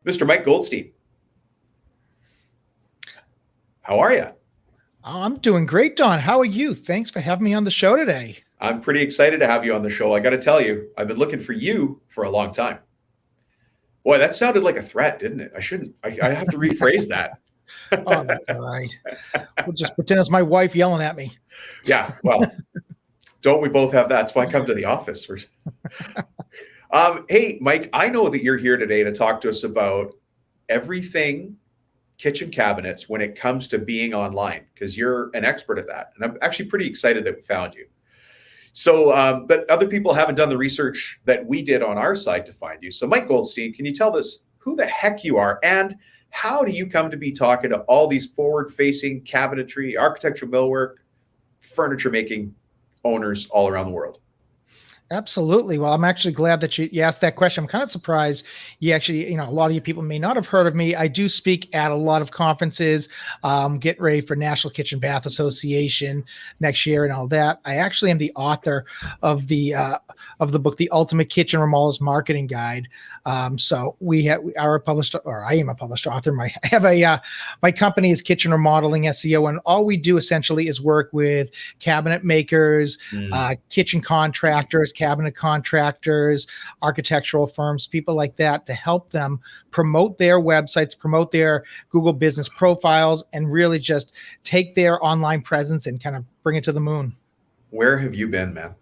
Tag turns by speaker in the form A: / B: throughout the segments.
A: Mr. Mike Goldstein. How are you?
B: I'm doing great, Don. How are you? Thanks for having me on the show today.
A: I'm pretty excited to have you on the show. I got to tell you, I've been looking for you for a long time. Boy, that sounded like a threat, didn't it? I have to rephrase that.
B: Oh, that's all right. We'll just pretend it's my wife yelling at me.
A: Yeah, well, don't we both have that? That's why I come to the office. Hey, Mike, I know that you're here today to talk to us about everything kitchen cabinets when it comes to being online, because you're an expert at that. And I'm actually pretty excited that we found you. So, but other people haven't done the research that we did on our side to find you. So, Mike Goldstein, can you tell us who the heck you are and how do you come to be talking to all these forward-facing cabinetry, architectural millwork, furniture-making owners all around the world?
B: Absolutely. Well, I'm actually glad that you asked that question. I'm kind of surprised you actually, a lot of you people may not have heard of me. I do speak at a lot of conferences, get ready for National Kitchen Bath Association next year and all that. I actually am the author of the book, The Ultimate Kitchen Remodels Marketing Guide. So we are a published, or I am a published author. My company is Kitchen Remodeling SEO, and all we do essentially is work with cabinet makers, kitchen contractors, cabinet contractors, architectural firms, people like that, to help them promote their websites, promote their Google business profiles, and really just take their online presence and kind of bring it to the moon.
A: Where have you been, man?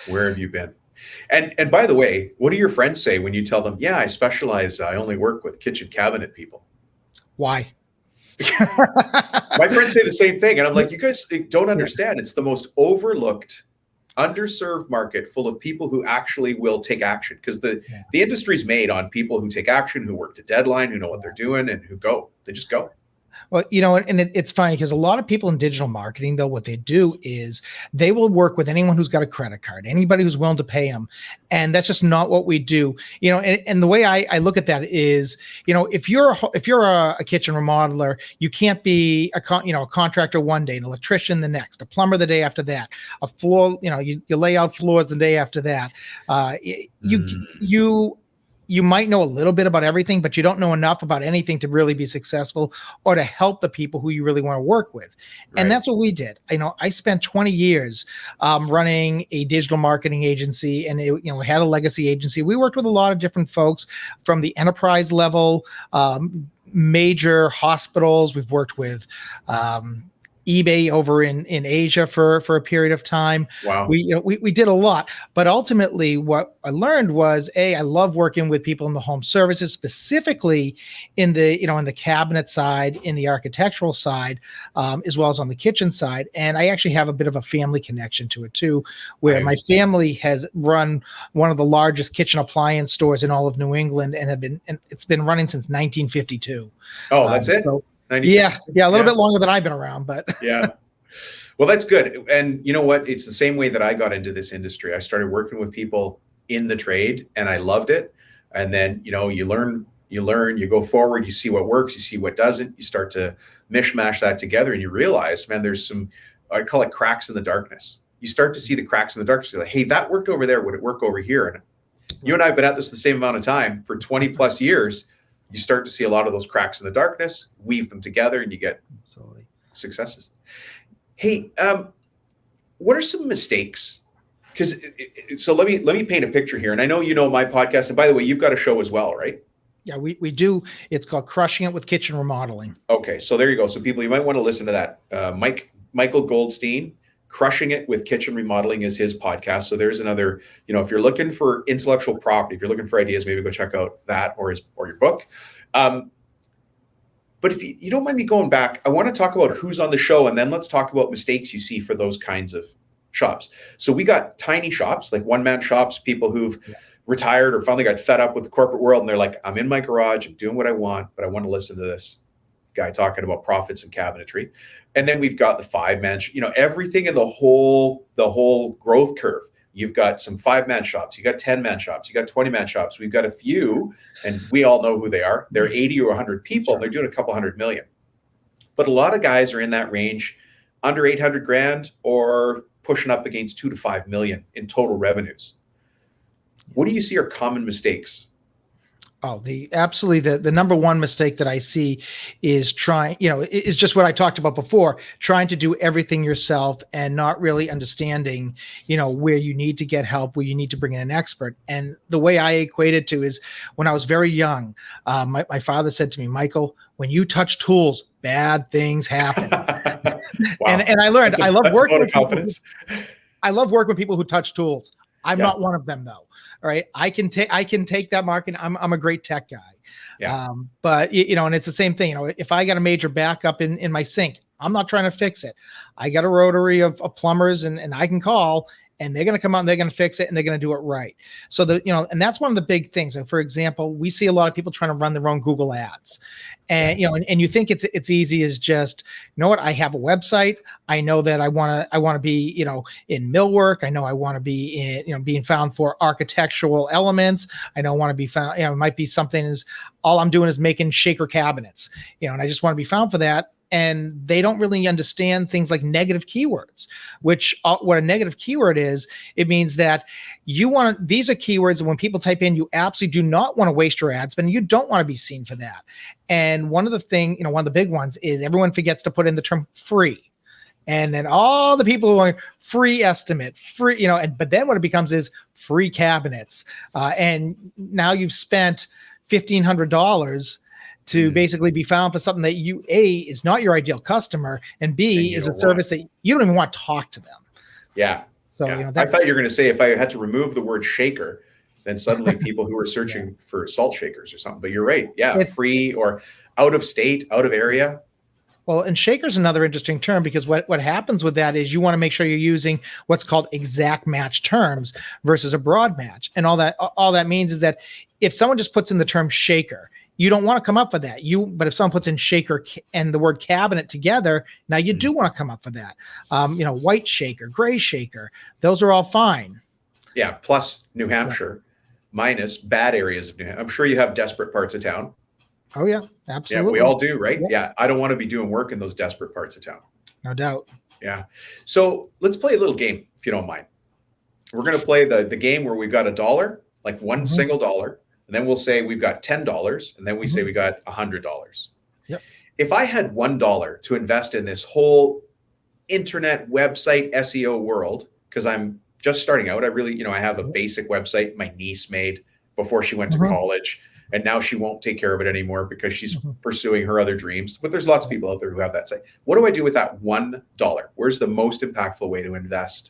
A: Where have you been? And by the way, what do your friends say when you tell them, yeah, I only work with kitchen cabinet people?
B: Why?
A: My friends say the same thing. And I'm like, you guys don't understand. It's the most overlooked, underserved market full of people who actually will take action, because the industry's made on people who take action, who work to deadline, who know what they're doing, and who go. They just go.
B: Well, and it's funny because a lot of people in digital marketing, though, what they do is they will work with anyone who's got a credit card, anybody who's willing to pay them. And that's just not what we do. And the way I look at that is, if you're a kitchen remodeler, you can't be a contractor one day, an electrician the next, a plumber the day after that, a floor, you lay out floors the day after that. You might know a little bit about everything, but you don't know enough about anything to really be successful or to help the people who you really want to work with. Right. And that's what we did. I spent 20 years running a digital marketing agency, and we had a legacy agency. We worked with a lot of different folks from the enterprise level, major hospitals. We've worked with eBay over in Asia for a period of time.
A: Wow.
B: We did a lot, but ultimately what I learned was, I love working with people in the home services, specifically in the cabinet side, in the architectural side, as well as on the kitchen side. And I actually have a bit of a family connection to it too, where my family has run one of the largest kitchen appliance stores in all of New England, and it's been running since 1952.
A: Oh, that's it.
B: Yeah, a little bit longer than I've been around, but
A: yeah. Well, that's good. And you know what? It's the same way that I got into this industry. I started working with people in the trade and I loved it. And then, you learn, you go forward, you see what works, you see what doesn't, you start to mishmash that together and you realize, man, there's some, I call it cracks in the darkness. You start to see the cracks in the darkness. You're like, hey, that worked over there. Would it work over here? And you and I have been at this the same amount of time for 20 plus years. You start to see a lot of those cracks in the darkness, weave them together, and you get successes. Hey, what are some mistakes? So let me paint a picture here. And I know my podcast. And by the way, you've got a show as well, right?
B: Yeah, we do. It's called Crushing It with Kitchen Remodeling.
A: Okay, so there you go. So people, you might want to listen to that. Michael Goldstein, Crushing It with Kitchen Remodeling is his podcast. So there's another, if you're looking for intellectual property, if you're looking for ideas, maybe go check out that or your book. But if you don't mind me going back, I want to talk about who's on the show, and then let's talk about mistakes you see for those kinds of shops. So we got tiny shops, like one-man shops, people who've retired or finally got fed up with the corporate world, and they're like, I'm in my garage, I'm doing what I want, but I want to listen to this guy talking about profits and cabinetry. And then we've got the 5-man, everything in the whole growth curve. You've got some 5-man shops, you got 10-man shops, you got 20-man shops. We've got a few, and we all know who they are. They're 80 or 100 people. Sure. They're doing a couple $100 million. But a lot of guys are in that range, under 800 grand or pushing up against 2 to 5 million in total revenues. What do you see are common mistakes?
B: Oh, the number one mistake that I see is trying, is just what I talked about before, trying to do everything yourself and not really understanding, where you need to get help, where you need to bring in an expert. And the way I equate it to is when I was very young, my father said to me, Michael, when you touch tools, bad things happen.
A: Wow.
B: And I learned, I love
A: That's a
B: working
A: vote of
B: with people.
A: confidence.
B: I love working with people who touch tools. I'm
A: Yeah.
B: not one of them though. All right. I can take that market. I'm a great tech guy.
A: Yeah.
B: But and it's the same thing. If I got a major backup in my sink, I'm not trying to fix it. I got a rotary of plumbers and I can call and they're going to come out and they're going to fix it and they're going to do it right. So and that's one of the big things. And for example, we see a lot of people trying to run their own Google ads. And and you think it's easy as just, what, I have a website. I know that I want to be, in millwork. I know I want to be in, being found for architectural elements. I know I want to be found, it might be something as all I'm doing is making shaker cabinets, and I just want to be found for that. And they don't really understand things like negative keywords, which what a negative keyword is, it means that these are keywords that when people type in, you absolutely do not want to waste your ad spend. You don't want to be seen for that. And one of the big ones is everyone forgets to put in the term free. And then all the people who are free estimate, free, but then what it becomes is free cabinets. And now you've spent $1,500 to basically be found for something that is not your ideal customer, and B is a service that you don't even want to talk to them.
A: Yeah. So, I thought you were going to say if I had to remove the word shaker, then suddenly people who are searching for salt shakers or something, but you're right. Yeah. Free or out of state, out of area.
B: Well, and shaker is another interesting term because what happens with that is you want to make sure you're using what's called exact match terms versus a broad match. And all that means is that if someone just puts in the term shaker, you don't want to come up for that. But if someone puts in shaker and the word cabinet together, now you do want to come up for that. White shaker, gray shaker, those are all fine.
A: Yeah. Plus New Hampshire, minus bad areas of New Hampshire. I'm sure you have desperate parts of town.
B: Oh yeah, absolutely.
A: Yeah, we all do, right? Yeah. I don't want to be doing work in those desperate parts of town.
B: No doubt.
A: Yeah. So let's play a little game, if you don't mind. We're going to play the game where we've got $1, like one single dollar. And then we'll say we've got $10, and then we say we got $100.
B: Yep.
A: If I had $1 to invest in this whole internet website SEO world, because I'm just starting out, I have a basic website my niece made before she went to college, and now she won't take care of it anymore because she's pursuing her other dreams. But there's lots of people out there who have that site. What do I do with that $1? Where's the most impactful way to invest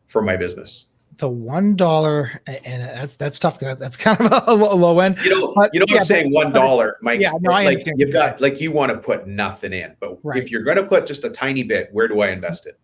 A: for my business?
B: The $1, and that's tough. That's kind of a low end.
A: I'm saying $1, Mike.
B: Yeah, no, I understand.
A: You've got you want to put nothing in, but if you're going to put just a tiny bit, where do I invest it?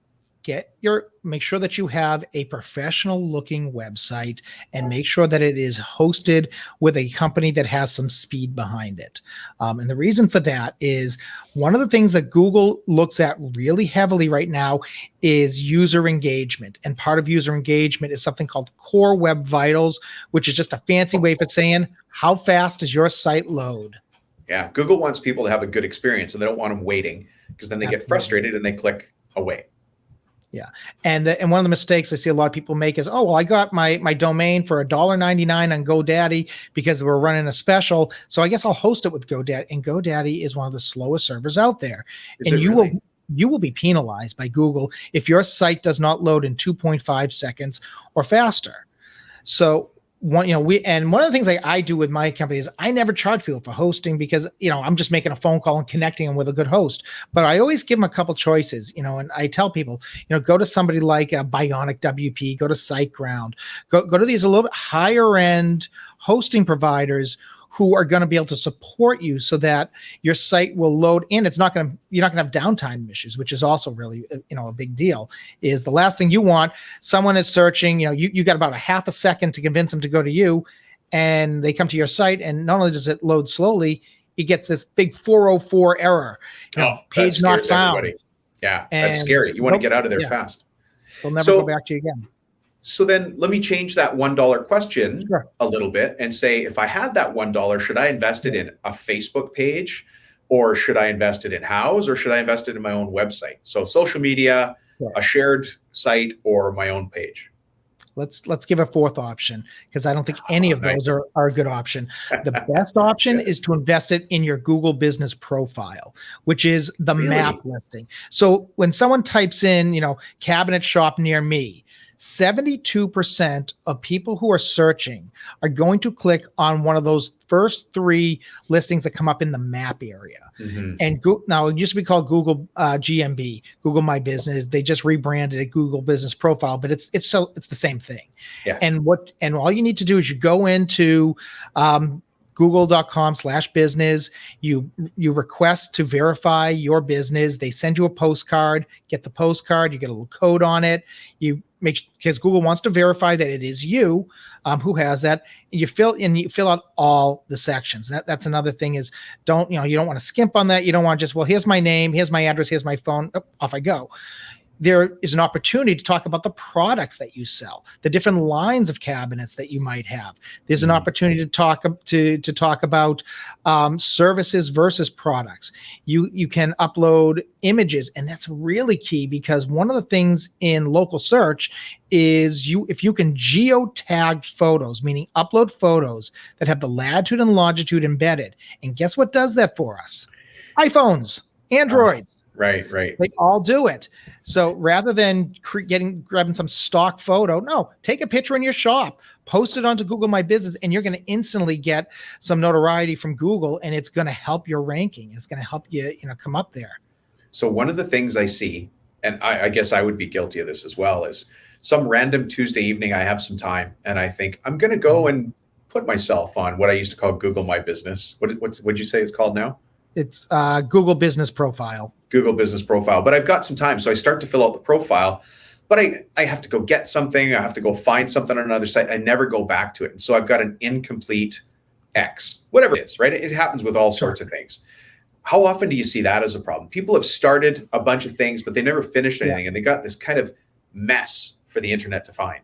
B: Make sure that you have a professional looking website and make sure that it is hosted with a company that has some speed behind it. And the reason for that is one of the things that Google looks at really heavily right now is user engagement. And part of user engagement is something called Core Web Vitals, which is just a fancy way for saying, how fast does your site load?
A: Yeah. Google wants people to have a good experience and they don't want them waiting because then they get frustrated and they click away.
B: Yeah. And one of the mistakes I see a lot of people make is, oh, well, I got my domain for $1.99 on GoDaddy because we're running a special. So I guess I'll host it with GoDaddy. And GoDaddy is one of the slowest servers out there. And you will be penalized by Google if your site does not load in 2.5 seconds or faster. So one of the things I do with my company is I never charge people for hosting because, I'm just making a phone call and connecting them with a good host. But I always give them a couple choices, and I tell people, go to somebody like Bionic WP, go to SiteGround, go to these a little bit higher end hosting providers who are going to be able to support you so that your site will load in. You're not going to have downtime issues, which is also really, a big deal. Is the last thing you want, someone is searching, you got about a half a second to convince them to go to you, and they come to your site, and not only does it load slowly, it gets this big 404 error, page not found.
A: Everybody. Yeah, that's scary. You want to get out of there fast.
B: They'll never go back to you again.
A: So then let me change that $1 question a little bit and say, if I had that $1, should I invest it in a Facebook page, or should I invest it in Houzz, or should I invest it in my own website? So social media, a shared site, or my own page.
B: let's give a fourth option, because I don't think any of
A: Nice.
B: those are a good option. The best option is to invest it in your Google business profile, which is the map
A: Really?
B: listing. So when someone types in, cabinet shop near me, 72% of people who are searching are going to click on one of those first three listings that come up in the map area.
A: Mm-hmm.
B: And now it used to be called Google GMB, Google My Business. They just rebranded it Google Business Profile, but it's the same thing.
A: Yeah.
B: And all you need to do is you go into google.com/business. You request to verify your business. They send you a postcard. Get the postcard. You get a little code on it. Because Google wants to verify that it is you who has that. And you fill out all the sections. That's another thing is you don't want to skimp on that. You don't want to just, well, here's my name, here's my address, here's my phone. Oh, off I go. There is an opportunity to talk about the products that you sell, the different lines of cabinets that you might have. There's an opportunity to talk about services versus products. You can upload images, and that's really key, because one of the things in local search is if you can geotag photos, meaning upload photos that have the latitude and longitude embedded. And guess what does that for us? iPhones, Androids.
A: Right.
B: They all do it. So rather than grabbing some stock photo, no, take a picture in your shop, post it onto Google My Business, and you're going to instantly get some notoriety from Google, and it's going to help your ranking. It's going to help you, come up there.
A: So one of the things I see, and I guess I would be guilty of this as well, is some random Tuesday evening, I have some time and I think I'm going to go and put myself on what I used to call Google My Business. What'd you say it's called now?
B: It's Google Business Profile.
A: Google Business Profile. But I've got some time. So I start to fill out the profile, but I have to go get something. I have to go find something on another site. I never go back to it. And so I've got an incomplete X, whatever it is, right? It happens with all sorts of things. How often do you see that as a problem? People have started a bunch of things, but they never finished anything. And they got this kind of mess for the internet to find.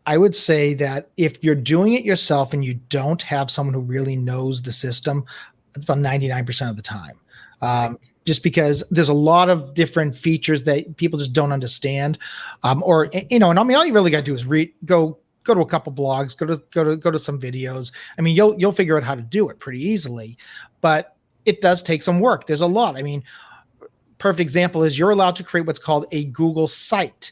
B: I would say that if you're doing it yourself and you don't have someone who really knows the system, it's about 99% of the time. Just because there's a lot of different features that people just don't understand. And all you really got to do is go to a couple blogs, go to some videos. I mean, you'll figure out how to do it pretty easily, but it does take some work. There's a lot. I mean, perfect example is you're allowed to create what's called a Google site.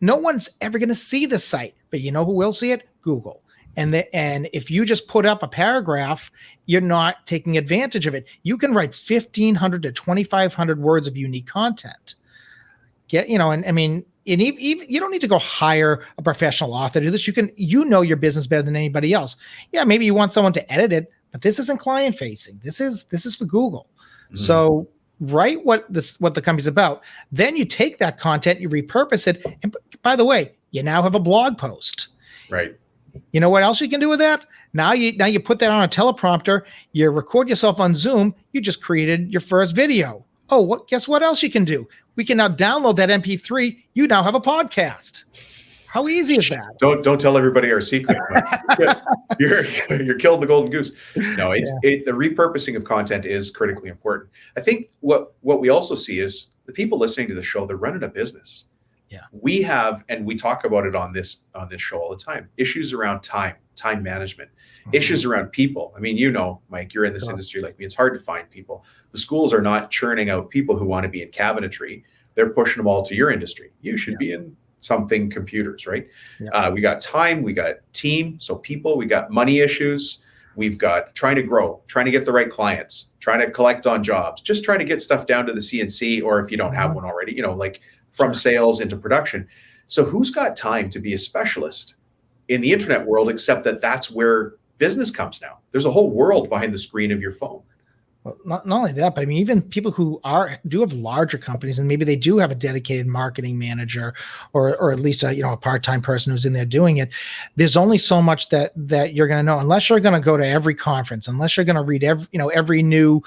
B: No one's ever going to see the site, but you know who will see it? Google. And if you just put up a paragraph, you're not taking advantage of it. You can write 1,500 to 2,500 words of unique content. You don't need to go hire a professional author to do this. You know your business better than anybody else. Yeah, maybe you want someone to edit it, but this isn't client facing. This is for Google. Mm-hmm. So write what the company's about. Then you take that content, you repurpose it, and by the way, you now have a blog post.
A: Right.
B: You know what else you can do with that? Now you put that on a teleprompter, you record yourself on Zoom, you just created your first video. Oh, guess what else you can do? We can now download that MP3. You now have a podcast. How easy is that?
A: Don't tell everybody our secret. You're killing the golden goose. No, the repurposing of content is critically important. I think what we also see is the people listening to the show, they're running a business.
B: Yeah.
A: We have, and we talk about it on this show all the time, issues around time management, issues around people. I mean, Mike, you're in this industry like me. It's hard to find people. The schools are not churning out people who want to be in cabinetry. They're pushing them all to your industry. You should be in something computers, right? Yeah. We got time, we got team, so people, we got money issues. We've got trying to grow, trying to get the right clients, trying to collect on jobs, just trying to get stuff down to the CNC, or if you don't have one already, from sales into production. So who's got time to be a specialist in the internet world, except that that's where business comes now? There's a whole world behind the screen of your phone.
B: Well, not only that, but I mean, even people who do have larger companies, and maybe they do have a dedicated marketing manager, or at least a part-time person who's in there doing it. There's only so much that you're going to know, unless you're going to go to every conference, unless you're going to read every new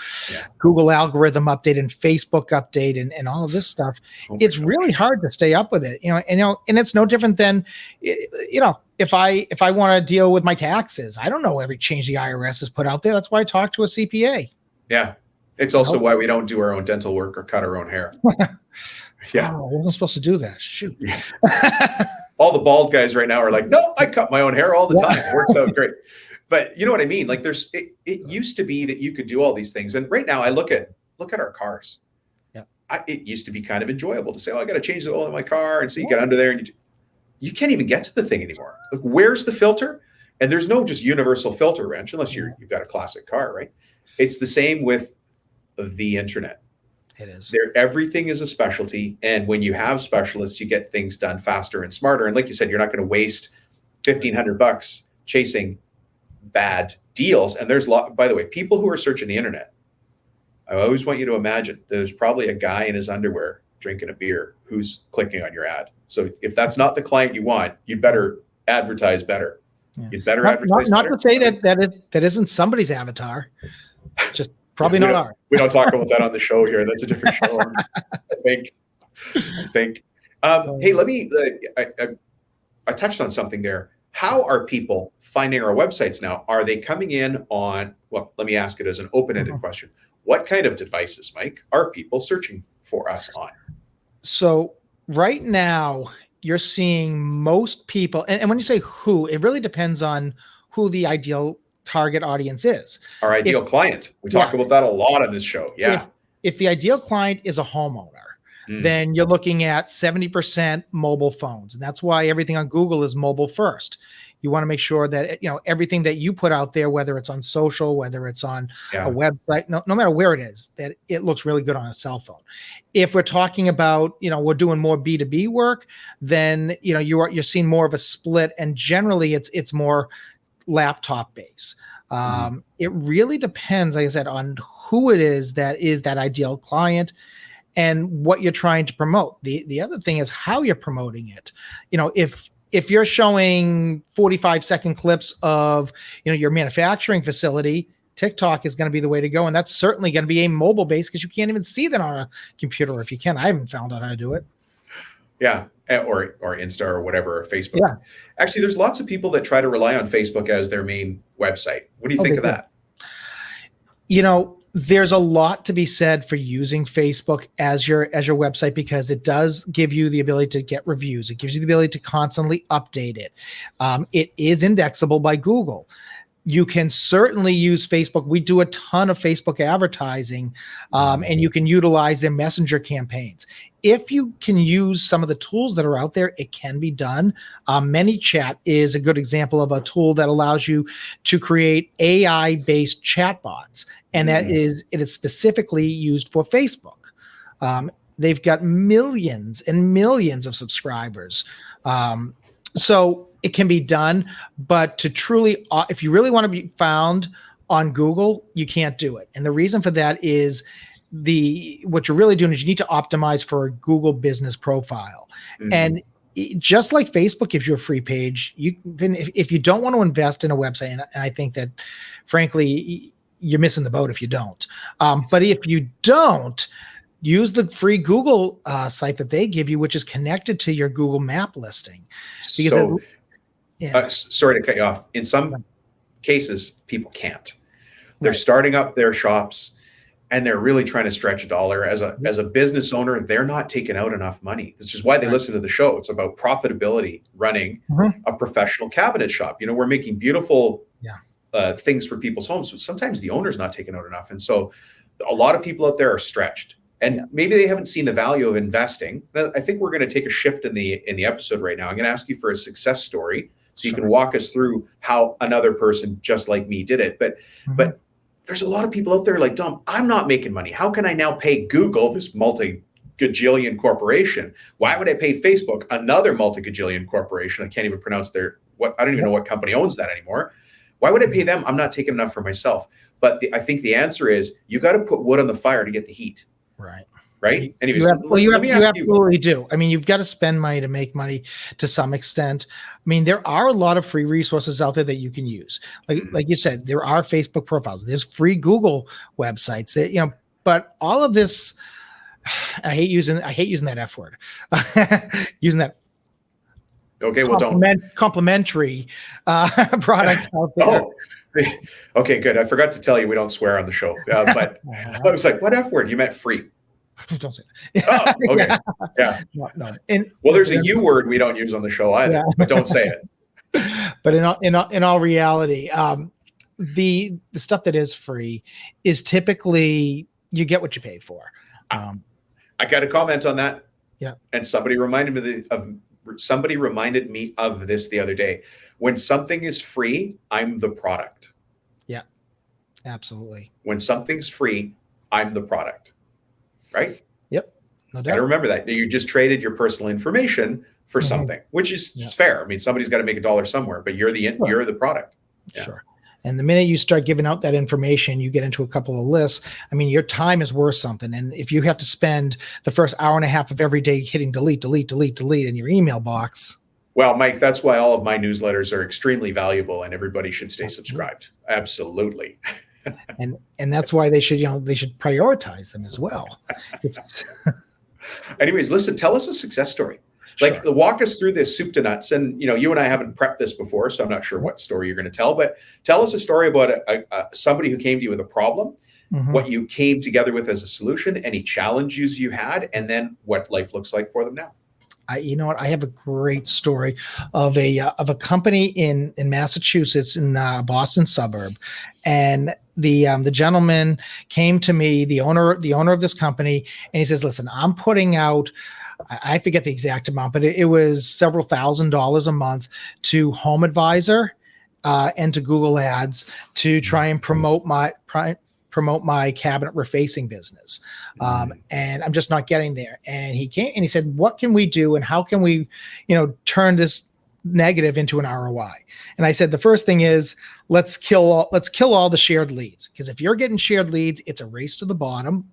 B: Google algorithm update and Facebook update and all of this stuff. It's really hard to stay up with it. And it's no different than if I want to deal with my taxes, I don't know every change the IRS has put out there. That's why I talk to a CPA.
A: Yeah. It's also why we don't do our own dental work or cut our own hair.
B: Yeah. Oh, I wasn't supposed to do that. Shoot.
A: Yeah. all the bald guys right now are like, no, I cut my own hair all the
B: Yeah.
A: time. It works out great. But you know what I mean? Like it used to be that you could do all these things. And right now I look at our cars.
B: Yeah.
A: It used to be kind of enjoyable to say, oh, I got to change the oil in my car. And so you get under there and you can't even get to the thing anymore. Like, where's the filter? And there's no just universal filter wrench unless you've got a classic car, right? It's the same with the internet.
B: It is.
A: Everything is a specialty. And when you have specialists, you get things done faster and smarter. And like you said, you're not going to waste $1,500 chasing bad deals. And there's by the way, people who are searching the internet, I always want you to imagine there's probably a guy in his underwear drinking a beer who's clicking on your ad. So if that's not the client you want, you'd better advertise better.
B: Yeah.
A: You'd better advertise
B: not
A: better.
B: to say that isn't somebody's avatar, just probably not ours.
A: We don't talk about that on the show here. That's a different show. I think. Hey, let me. I touched on something there. How are people finding our websites now? Are they coming in on? Well, let me ask it as an open-ended question. What kind of devices, Mike, are people searching for us on?
B: So right now, you're seeing most people, and when you say who, it really depends on who the ideal target audience is.
A: Our ideal client. We talk about that a lot on this show. Yeah.
B: If the ideal client is a homeowner, then you're looking at 70% mobile phones. And that's why everything on Google is mobile first. You want to make sure that, everything that you put out there, whether it's on social, whether it's on a website, no matter where it is, that it looks really good on a cell phone. If we're talking about, we're doing more B2B work, then, you're seeing more of a split, and generally it's more laptop based. It really depends, like I said, on who it is that ideal client and what you're trying to promote. The other thing is how you're promoting it. If you're showing 45-second clips of, your manufacturing facility, TikTok is going to be the way to go. And that's certainly going to be a mobile base, because you can't even see that on a computer. Or if you can, I haven't found out how to do it.
A: Yeah. Or Insta or whatever, or Facebook. Yeah. Actually, there's lots of people that try to rely on Facebook as their main website. What do you think of that?
B: There's a lot to be said for using Facebook as your website, because it does give you the ability to get reviews. It gives you the ability to constantly update it. It is indexable by Google. You can certainly use Facebook. We do a ton of Facebook advertising, and you can utilize their messenger campaigns. If you can use some of the tools that are out there, it can be done. ManyChat is a good example of a tool that allows you to create AI-based chatbots, and it is specifically used for Facebook. They've got millions and millions of subscribers. So it can be done, but to truly, if you really want to be found on Google, you can't do it. And the reason for that is what you're really doing is you need to optimize for a Google business profile. And just like Facebook gives you a free page, if you don't want to invest in a website, and I think that frankly, you're missing the boat if you don't. But if you don't, use the free Google site that they give you, which is connected to your Google map listing.
A: Sorry to cut you off. In some cases, people can't. They're starting up their shops, and they're really trying to stretch a dollar. As a business owner, they're not taking out enough money. This is why they listen to the show. It's about profitability, running a professional cabinet shop. We're making beautiful things for people's homes, but sometimes the owner's not taking out enough. And so a lot of people out there are stretched, and maybe they haven't seen the value of investing. I think we're going to take a shift in the episode right now. I'm going to ask you for a success story, so you can walk us through how another person just like me did it. But there's a lot of people out there like, Dom, I'm not making money. How can I now pay Google, this multi-gajillion corporation? Why would I pay Facebook, another multi-gajillion corporation? I can't even pronounce I don't even know what company owns that anymore. Why would I pay them? I'm not taking enough for myself. But I think the answer is you got to put wood on the fire to get the heat. Right. Anyways,
B: you absolutely do. I mean, you've got to spend money to make money to some extent. I mean, there are a lot of free resources out there that you can use. Like you said, there are Facebook profiles. There's free Google websites that, but all of this, I hate using that F word. Using that.
A: Okay, well,
B: complimentary products out there.
A: Oh, okay, good. I forgot to tell you we don't swear on the show. But I was like, what F word? You meant free.
B: Don't say
A: Oh,
B: that.
A: okay.
B: Yeah.
A: Yeah.
B: No. And
A: Well, there's a U word we don't use on the show either,
B: yeah.
A: but don't say it.
B: But in all reality, the stuff that is free is typically you get what you pay for. Um,
A: I got a comment on that.
B: yeah.
A: And somebody reminded me of this the other day. When something is free, I'm the product.
B: Yeah. Absolutely.
A: When something's free, I'm the product. Right?
B: Yep. No
A: Got
B: doubt.
A: to remember that. You just traded your personal information for
B: Mhm.
A: something, which is
B: Yeah.
A: fair. I mean, somebody's got to make a dollar somewhere, but you're the product. Yeah.
B: Sure. And the minute you start giving out that information, you get into a couple of lists. I mean, your time is worth something. And if you have to spend the first hour and a half of every day hitting delete in your email box.
A: Well, Mike, that's why all of my newsletters are extremely valuable and everybody should stay subscribed. Absolutely.
B: And that's why they should prioritize them as well. It's
A: Anyways, listen, tell us a success story. Like,
B: sure.
A: walk us through this soup to nuts. And, you and I haven't prepped this before, so I'm not sure what story you're going to tell, but tell us a story about somebody who came to you with a problem,
B: Mhm.
A: what you came together with as a solution, any challenges you had, and then what life looks like for them now.
B: You know what? I have a great story of a company in Massachusetts, in Boston suburb, and the gentleman came to me, the owner of this company, and he says, "Listen, I'm putting out." I forget the exact amount, but it was several $1,000s a month to Home Advisor and to Google Ads to try and promote my cabinet refacing business. And I'm just not getting there. And he came and he said, "What can we do? And how can we, turn this negative into an ROI?" And I said, the first thing is let's kill all the shared leads. Because if you're getting shared leads, it's a race to the bottom.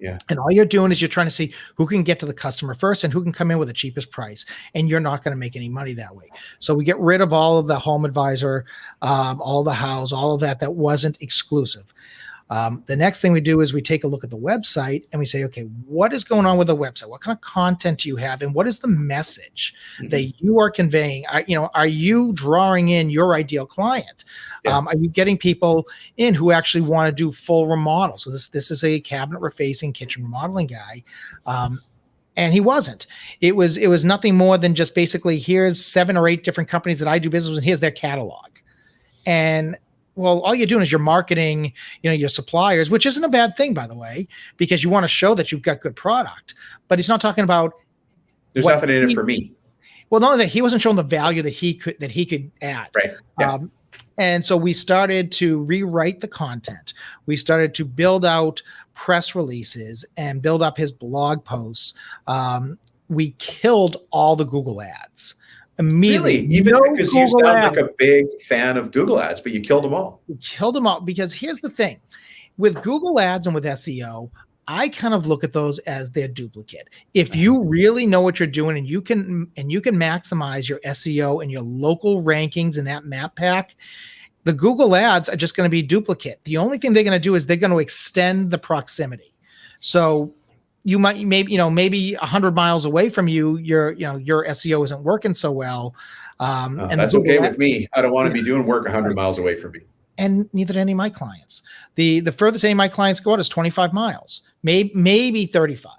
A: Yeah.
B: And all you're doing is you're trying to see who can get to the customer first and who can come in with the cheapest price. And you're not going to make any money that way. So we get rid of all of the Home Advisor, all the house, all of that wasn't exclusive. The next thing we do is we take a look at the website and we say, okay, what is going on with the website? What kind of content do you have? And what is the message that you are conveying? Are you drawing in your ideal client?
A: Yeah.
B: Are you getting people in who actually want to do full remodel? So this is a cabinet refacing, kitchen remodeling guy. And he wasn't. It was nothing more than just basically, here's 7 or 8 different companies that I do business with, and here's their catalog. And well, all you're doing is you're marketing, your suppliers, which isn't a bad thing, by the way, because you want to show that you've got good product. But he's not talking about
A: there's nothing in it for me.
B: Well, not only that, he wasn't showing the value that he could add.
A: Right. Yeah.
B: And so we started to rewrite the content. We started to build out press releases and build up his blog posts. We killed all the Google ads. Immediately.
A: Really? Even because you sound like a big fan of Google ads, but you killed them all.
B: We killed them all because here's the thing. With Google ads and with SEO, I kind of look at those as their duplicate. If you really know what you're doing and you can maximize your SEO and your local rankings in that map pack, the Google ads are just going to be duplicate. The only thing they're going to do is they're going to extend the proximity. So you might maybe 100 miles away from you, your SEO isn't working so well.
A: And that's okay with me. I don't want to be doing work 100 miles away from me.
B: And neither do any of my clients. The furthest any of my clients go out is 25 miles, maybe 35,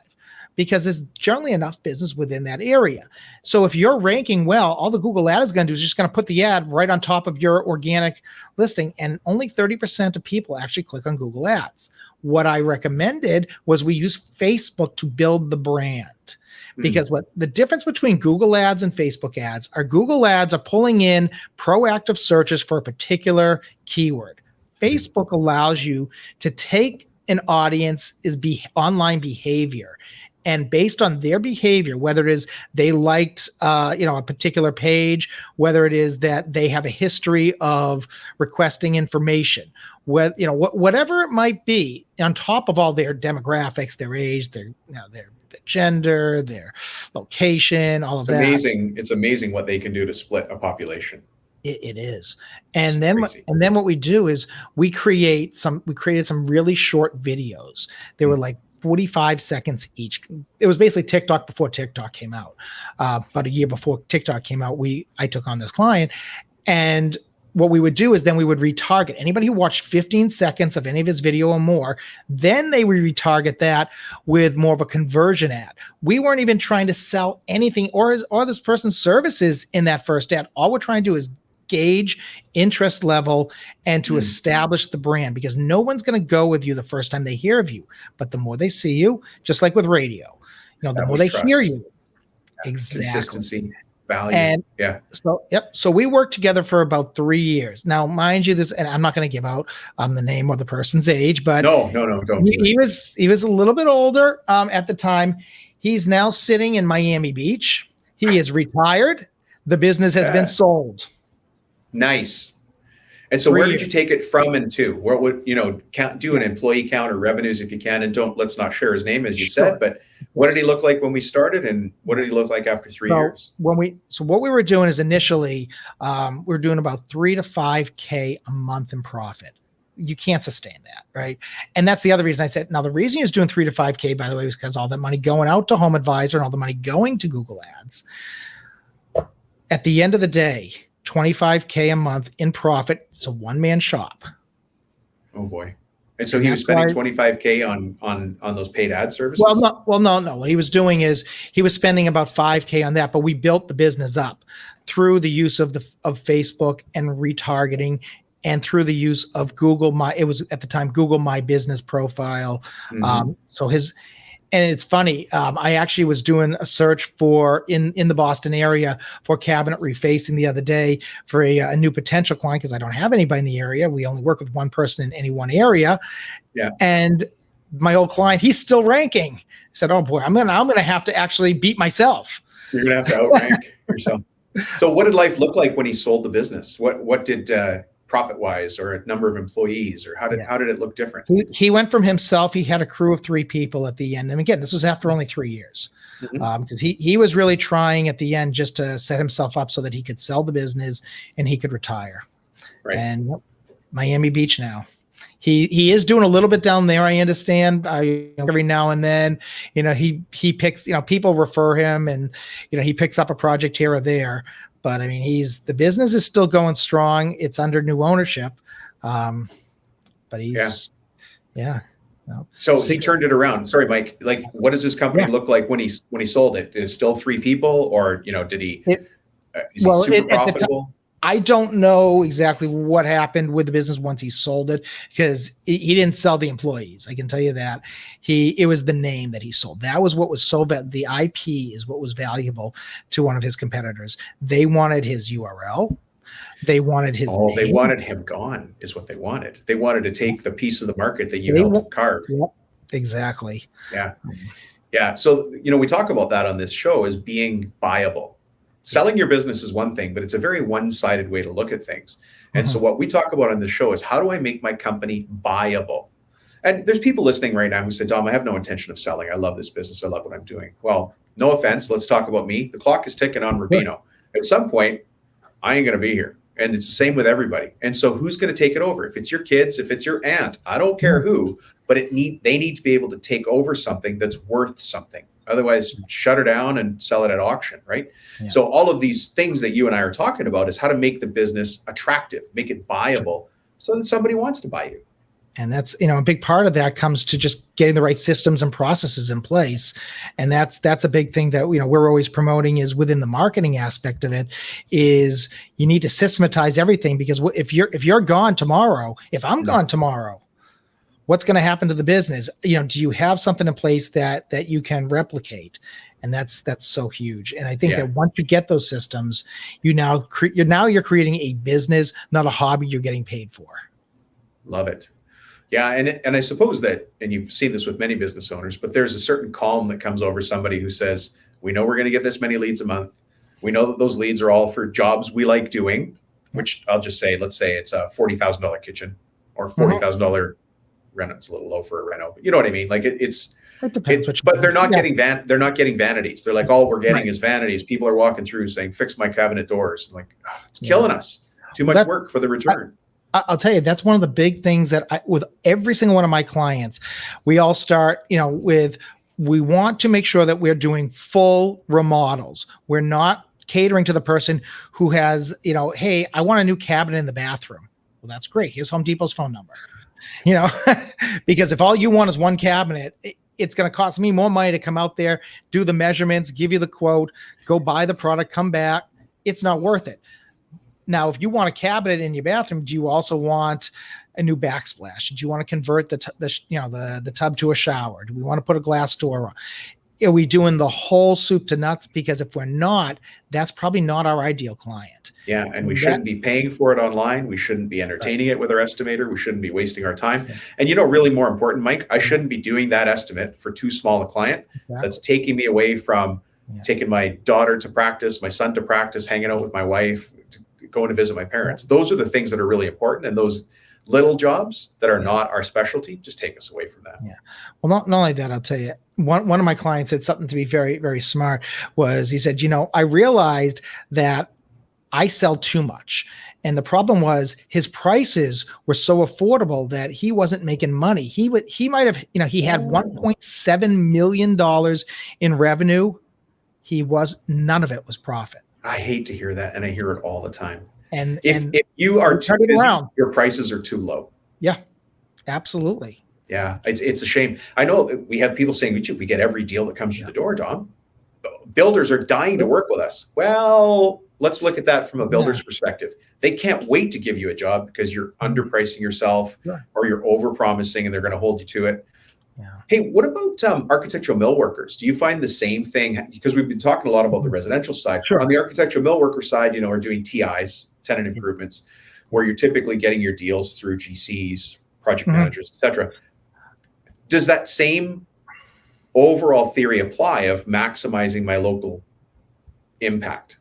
B: because there's generally enough business within that area. So if you're ranking well, all the Google ad is going to do is just going to put the ad right on top of your organic listing, and only 30% of people actually click on Google ads. What I recommended was we use Facebook to build the brand. Because what the difference between Google ads and Facebook ads are, Google ads are pulling in proactive searches for a particular keyword. Facebook allows you to take an audience's online behavior, and based on their behavior, whether it is they liked a particular page, whether it is that they have a history of requesting information, whatever it might be, on top of all their demographics, their age, their gender, their location, all of that.
A: It's amazing what they can do to split a population.
B: It is. And then what we do is we created some really short videos. They were like 45 seconds each. It was basically TikTok before TikTok came out. About a year before TikTok came out, I took on this client, and what we would do is then we would retarget anybody who watched 15 seconds of any of his video or more. Then they would retarget that with more of a conversion ad. We weren't even trying to sell anything or this person's services in that first ad. All we're trying to do is gauge interest level and to establish the brand, because no one's going to go with you the first time they hear of you, but the more they see you, just like with radio, the more they hear you. Exactly.
A: Consistency, value.
B: And so we worked together for about 3 years. Now, mind you, this, and I'm not going to give out the name or the person's age, but
A: no, don't.
B: He was a little bit older at the time. He's now sitting in Miami Beach. He is retired. The business has been sold.
A: Nice. And so where did you take it from and to? Where would, do an employee count or revenues if you can, and let's not share his name as you said, but what did he look like when we started and what did he look like after 3 years?
B: What we were doing is initially, we were doing about 3 to 5K a month in profit. You can't sustain that, right? And that's the other reason I said, now the reason he was doing 3 to 5K, by the way, was because all that money going out to Home Advisor and all the money going to Google Ads. At the end of the day, 25K a month in profit. It's a one-man shop.
A: Oh boy. And so he was spending 25K on those paid ad services?
B: Well, no. What he was doing is he was spending about 5K on that, but we built the business up through the use of Facebook and retargeting, and through the use of Google it was at the time Google My Business Profile. And it's funny. I actually was doing a search in the Boston area for cabinet refacing the other day for a new potential client, because I don't have anybody in the area. We only work with one person in any one area. Yeah. And my old client, he's still ranking. I said, "Oh boy, I'm gonna have to actually beat myself."
A: You're gonna have to outrank yourself. So, what did life look like when he sold the business? What did profit-wise, or a number of employees, or how did it look different?
B: He went from himself. He had a crew of 3 people at the end. And again, this was after only 3 years, because he was really trying at the end just to set himself up so that he could sell the business and he could retire. Right. And Miami Beach now. He is doing a little bit down there, I understand. Every now and then, he picks, people refer him, and he picks up a project here or there. But I mean, the business is still going strong. It's under new ownership. But he's, So
A: he turned it around. Sorry, Mike. Like, what does this company look like when he sold it? Is it still 3 people, or did he? Is he super profitable?
B: I don't know exactly what happened with the business once he sold it, because he didn't sell the employees. I can tell you that. It was the name that he sold. That was what was so the IP is what was valuable to one of his competitors. They wanted his URL. They wanted his name.
A: They wanted him gone is what they wanted. They wanted to take the piece of the market that you helped carve.
B: Yep, exactly.
A: Yeah. Yeah. So, we talk about that on this show as being buyable. Selling your business is one thing, but it's a very one-sided way to look at things. And so what we talk about on the show is, how do I make my company buyable? And there's people listening right now who said, Dom, I have no intention of selling. I love this business. I love what I'm doing. Well, no offense. Let's talk about me. The clock is ticking on Rubino. At some point, I ain't going to be here. And it's the same with everybody. And so who's going to take it over? If it's your kids, if it's your aunt, I don't care who, but they need to be able to take over something that's worth something. Otherwise, shut her down and sell it at auction, right? Yeah. So all of these things that you and I are talking about is how to make the business attractive, make it buyable, so that somebody wants to buy you.
B: And that's, a big part of that comes to just getting the right systems and processes in place. And that's a big thing that, we're always promoting, is within the marketing aspect of it, is you need to systematize everything, because if you're gone tomorrow, if I'm gone tomorrow, what's going to happen to the business? Do you have something in place that you can replicate? And that's so huge. And I think that once you get those systems, you're creating a business, not a hobby you're getting paid for.
A: Love it. Yeah. And I suppose that, and you've seen this with many business owners, but there's a certain calm that comes over somebody who says, we know we're going to get this many leads a month. We know that those leads are all for jobs we like doing, which I'll just say, let's say it's a $40,000 kitchen or $40,000 reno. It's a little low for a reno, but you know what I mean? Like it depends. But they're not getting they're not getting vanities. They're like, all we're getting is vanities. People are walking through saying, fix my cabinet doors. Like, it's killing us. Too much work for the return.
B: I'll tell you, that's one of the big things that with every single one of my clients, we all start, with, we want to make sure that we're doing full remodels. We're not catering to the person who has, hey, I want a new cabinet in the bathroom. Well, that's great. Here's Home Depot's phone number. Because if all you want is one cabinet, it's going to cost me more money to come out there, do the measurements, give you the quote, go buy the product, come back. It's not worth it. Now, if you want a cabinet in your bathroom, do you also want a new backsplash? Do you want to convert the tub to a shower? Do we want to put a glass door on? Are we doing the whole soup to nuts? Because if we're not, that's probably not our ideal client.
A: Yeah, and we shouldn't be paying for it online. We shouldn't be entertaining it with our estimator. We shouldn't be wasting our time. And really more important, Mike, I shouldn't be doing that estimate for too small a client. That's taking me away from taking my daughter to practice, my son to practice, hanging out with my wife, going to visit my parents. Those are the things that are really important. And those little jobs that are not our specialty just take us away from that.
B: Yeah. Well, not only that, I'll tell you, one of my clients said something to be very, very smart. He said, I realized that I sell too much. And the problem was his prices were so affordable that he wasn't making money. He might have, he had $1.7 million in revenue. None of it was profit.
A: I hate to hear that. And I hear it all the time.
B: And
A: if you are too busy, your prices are too low.
B: Yeah, absolutely.
A: Yeah, it's a shame. I know we have people saying we get every deal that comes through the door, Dom. Builders are dying to work with us. Well, let's look at that from a builder's perspective. They can't wait to give you a job because you're underpricing yourself or you're overpromising and they're going to hold you to it. Yeah. Hey, what about architectural millworkers? Do you find the same thing? Because we've been talking a lot about the residential side. Sure. On the architectural millworker side, we're doing TIs, tenant improvements, where you're typically getting your deals through GCs, project managers, et cetera. Does that same overall theory apply of maximizing my local impact?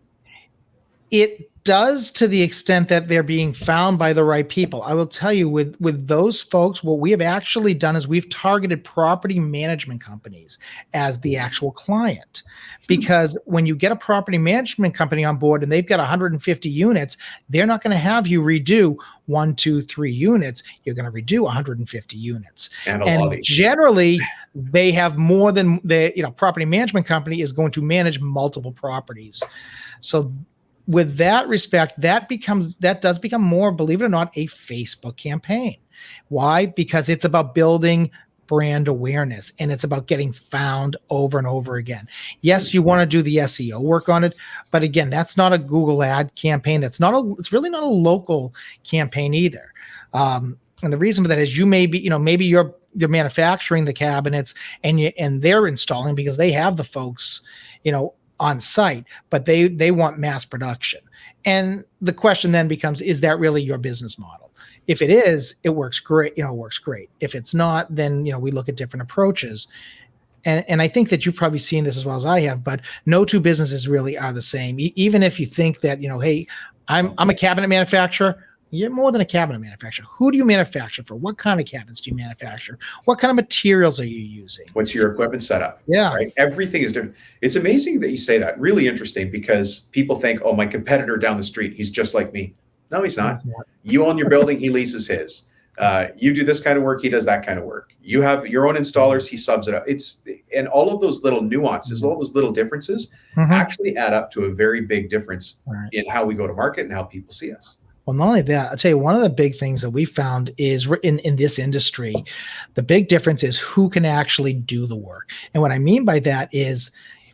B: It does, to the extent that they're being found by the right people. I will tell you, with those folks, what we have actually done is we've targeted property management companies as the actual client. Because when you get a property management company on board and they've got 150 units, they're not going to have you redo 1, 2, 3 units. You're going to redo 150 units. And generally, they have more than property management company is going to manage multiple properties. So with that respect, that does become more, believe it or not, a Facebook campaign. Why? Because it's about building brand awareness and it's about getting found over and over again. Yes, you want to do the SEO work on it, but again, that's not a Google ad campaign. It's really not a local campaign either. And the reason for that is maybe you're manufacturing the cabinets and they're installing because they have the folks, on site, but they want mass production. And the question then becomes, is that really your business model? If it is, it works great. It works great. If it's not, then, we look at different approaches. And I think that you've probably seen this as well as I have, but no two businesses really are the same. Even if you think that, hey, I'm a cabinet manufacturer, you're more than a cabinet manufacturer. Who do you manufacture for? What kind of cabinets do you manufacture? What kind of materials are you using?
A: What's your equipment setup?
B: Yeah.
A: Right. Everything is different. It's amazing that you say that. Really interesting, because people think, oh, my competitor down the street, he's just like me. No, he's not. You own your building, he leases his. You do this kind of work, he does that kind of work. You have your own installers, he subs it out. And all of those little nuances, all those little differences actually add up to a very big difference in how we go to market and how people see us.
B: Well, not only that, I'll tell you, one of the big things that we found is in this industry, the big difference is who can actually do the work. And what I mean by that is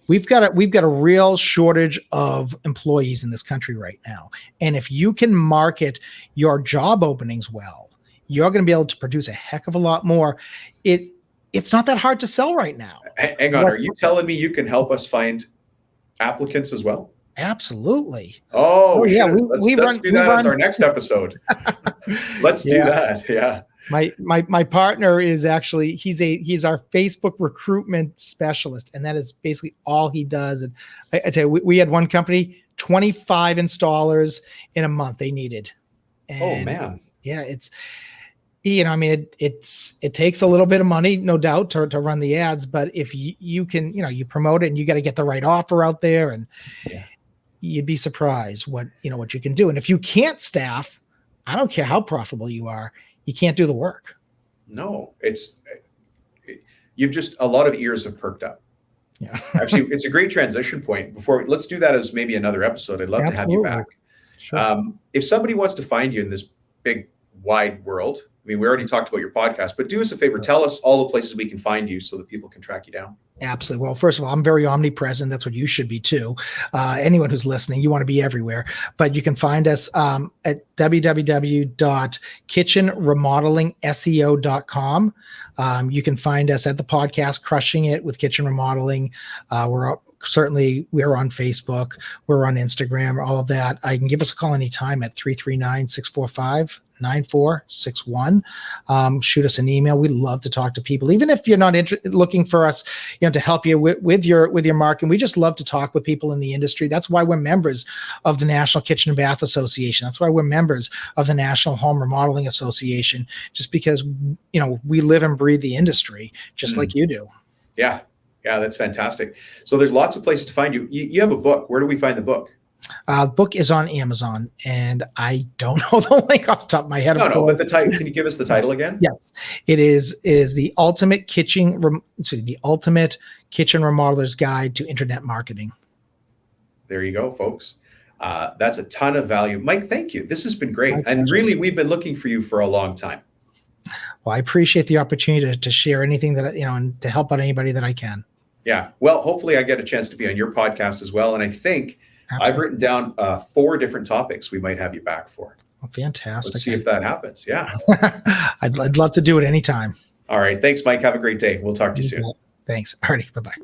B: we've got a real shortage of employees in this country right now. And if you can market your job openings well, you're going to be able to produce a heck of a lot more. It's not that hard to sell right now.
A: Hang on, are you telling me you can help us find applicants as well?
B: Absolutely.
A: Oh yeah. Let's do that as our next episode. Let's do that. Yeah.
B: My partner is actually, he's our Facebook recruitment specialist, and that is basically all he does. And I tell you, we had one company, 25 installers in a month they needed. And
A: oh man.
B: Yeah, it takes a little bit of money, no doubt, to run the ads, but if you can, you promote it, and you got to get the right offer out there, and you'd be surprised what you can do. And if you can't staff, I don't care how profitable you are, you can't do the work.
A: No, you've just, a lot of ears have perked up.
B: Yeah.
A: Actually, it's a great transition point. Let's do that as maybe another episode. I'd love to have you
B: Absolutely.
A: back.
B: Sure.
A: If somebody wants to find you in this big, wide world, I mean, we already talked about your podcast, but do us a favor, tell us all the places we can find you so that people can track you down.
B: Absolutely. Well, first of all, I'm very omnipresent. That's what you should be too. Anyone who's listening, you want to be everywhere. But you can find us at www.kitchenremodeling.seo.com. You can find us at the podcast, Crushing It with Kitchen Remodeling. We're on Facebook. We're on Instagram, all of that. I can give us a call anytime at 339-645-9461. Shoot us an email. We love to talk to people, even if you're not looking for us, to help you with your marketing. We just love to talk with people in the industry. That's why we're members of the National Kitchen and Bath Association. That's why we're members of the National Home Remodeling Association, just because, we live and breathe the industry just like you do.
A: Yeah. Yeah, that's fantastic. So there's lots of places to find you. You have a book. Where do we find the book?
B: The book is on Amazon, and I don't know the link off the top of my head.
A: No, but the title. Can you give us the title again?
B: Yes, it is the ultimate kitchen remodeler's guide to internet marketing.
A: There you go, folks. That's a ton of value, Mike. Thank you. This has been great, and really, we've been looking for you for a long time.
B: Well, I appreciate the opportunity to share anything that and to help out anybody that I can.
A: Yeah. Well, hopefully I get a chance to be on your podcast as well. And I think I've written down 4 different topics we might have you back for.
B: Well, fantastic.
A: Let's see if that happens. Yeah.
B: I'd love to do it anytime.
A: All right. Thanks, Mike. Have a great day. We'll talk to you soon.
B: Thanks. All righty. Bye-bye.